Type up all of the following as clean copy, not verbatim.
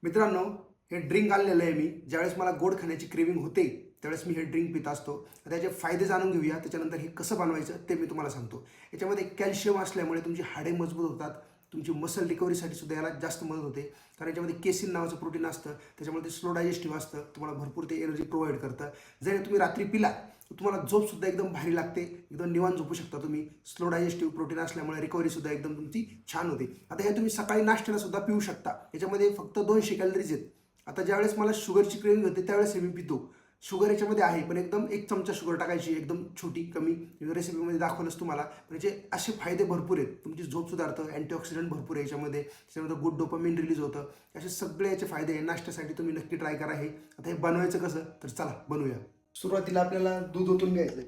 मित्रांनो, हे ड्रिंक आणलेलं आहे मी. ज्यावेळेस मला गोड खाण्याची क्रेविंग होते, त्यावेळेस मी हे ड्रिंक पित असतो. त्याचे फायदे जाणून घेऊया. त्याच्यानंतर हे कसं बनवायचं ते मी तुम्हाला सांगतो. याच्यामध्ये कॅल्शियम असल्यामुळे तुमची हाडे मजबूत होतात. तुमची मसल रिकव्हरीसाठी सुद्धा याला जास्त मदत होते. कारण याच्यामध्ये केसिन नावाचं प्रोटीन असतं. त्याच्यामुळे ते स्लो डायजेस्टिव्ह असतं. तुम्हाला भरपूर ते एनर्जी प्रोव्हाइड करतं. जर तुम्ही रात्री पिला तर तुम्हाला झोपसुद्धा एकदम भारी लागते. एकदम निवांत झोपू शकता तुम्ही. स्लो डायजेस्टिव्ह प्रोटीन असल्यामुळे रिकव्हरीसुद्धा एकदम तुमची छान होते. आता हे तुम्ही सकाळी नाश्त्याला सुद्धा पिऊ शकता. याच्यामध्ये फक्त 200 कॅलरीज आहेत. आता ज्यावेळेस मला शुगरची क्रेविंग होते त्यावेळेस हे मी पितो. शुगर याच्यामध्ये आहे, पण एकदम 1 चमचा शुगर टाकायची, एकदम छोटी कमी. रेसिपीमध्ये दाखवलंच तुम्हाला. पण याचे असे फायदे भरपूर आहेत. तुमची झोप सुधारतं, अँटीऑक्सिडंट भरपूर आहे याच्यामध्ये. त्याच्यामध्ये गुड डोपामिन रिलीज होतं. असे सगळे याचे फायदे आहे. नाश्त्यासाठी तुम्ही नक्की ट्राय करा हे. आता हे बनवायचं कसं, तर चला बनवूया. सुरुवातीला आपल्याला दूध ओतून घ्यायचं.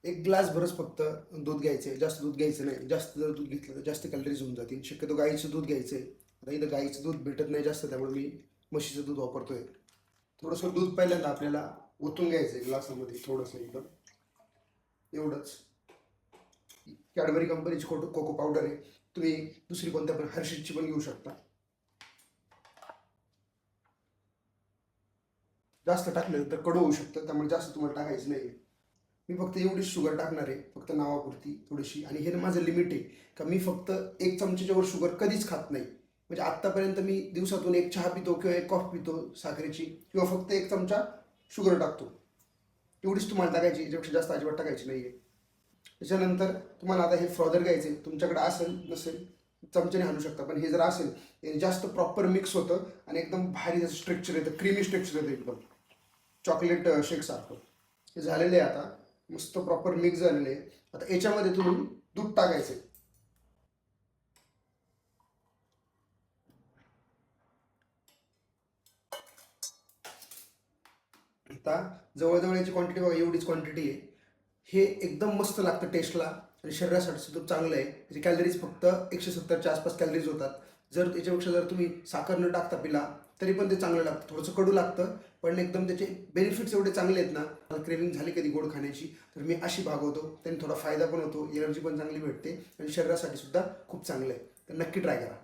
1 ग्लास भरच फक्त दूध घ्यायचं. जास्त दूध घ्यायचं नाही. जास्त जर दूध घेतलं तर जास्त कॅलरीज होऊन जातील. शक्यतो गाईचं दूध घ्यायचं आहे. आता इथं गाईचं दूध भेटत नाही जास्त, त्यामुळे मी म्हशीचं दूध वापरतोय. थोडंसं दूध पहिल्यांदा आपल्याला ओतून घ्यायचं आहे ग्लासामध्ये, थोडंसं एकदम एवढंच. कॅडबरी कंपनीची कोको पावडर आहे. तुम्ही दुसरी कोणत्या पण हर्षीजची पण घेऊ शकता. जास्त टाकलं तर कडू होऊ शकतं, त्यामुळे जास्त तुम्हाला टाकायचं नाही. मी फक्त एवढीच शुगर टाकणार आहे, फक्त नावापुरती थोडीशी. आणि हे माझं लिमिट आहे का मी फक्त 1 चमच्याच्या वर शुगर कधीच खात नाही. म्हणजे आत्तापर्यंत मी दिवसातून 1 चहा पितो किंवा 1 कॉफी पितो साखरेची, किंवा फक्त 1 चमचा शुगर टाकतो. एवढीच तुम्हाला टाकायची, याच्यापेक्षा जास्त अजिबात टाकायची नाही आहे. त्याच्यानंतर तुम्हाला आता हे फ्रॉदर घ्यायचे. तुमच्याकडे असेल नसेल चमच्याने हालू शकता, पण हे जर असेल हे जास्त प्रॉपर मिक्स होतं आणि एकदम भारी जसं स्ट्रक्चर येतं, क्रीमी स्ट्रक्चर येतं एकदम चॉकलेट शेकसारखं. हे झालेलं आहे आता, मस्त प्रॉपर मिक्स झालेले आहे. आता याच्यामध्ये तुम्ही दूध टाकायचे. आता जवळजवळ याची क्वांटिटी बघा, एवढीच क्वांटिटी आहे. हे एकदम मस्त लागतं टेस्टला आणि शरीरासाठी सुद्धा चांगलं आहे. त्याची कॅलरीज फक्त 170च्या आसपास कॅलरीज होतात. जर त्याच्यापेक्षा जर तुम्ही साखर न टाकता पिला तरी पण ते चांगलं लागतं. थोडंसं कडू लागतं, पण एकदम त्याचे बेनिफिट्स एवढे चांगले आहेत ना. मला क्रेविंग झाली कधी गोड खाण्याची तर मी अशी भागवतो. त्याने थोडा फायदा पण होतो, एनर्जी पण चांगली भेटते आणि शरीरासाठी सुद्धा खूप चांगलं आहे. तर नक्की ट्राय करा.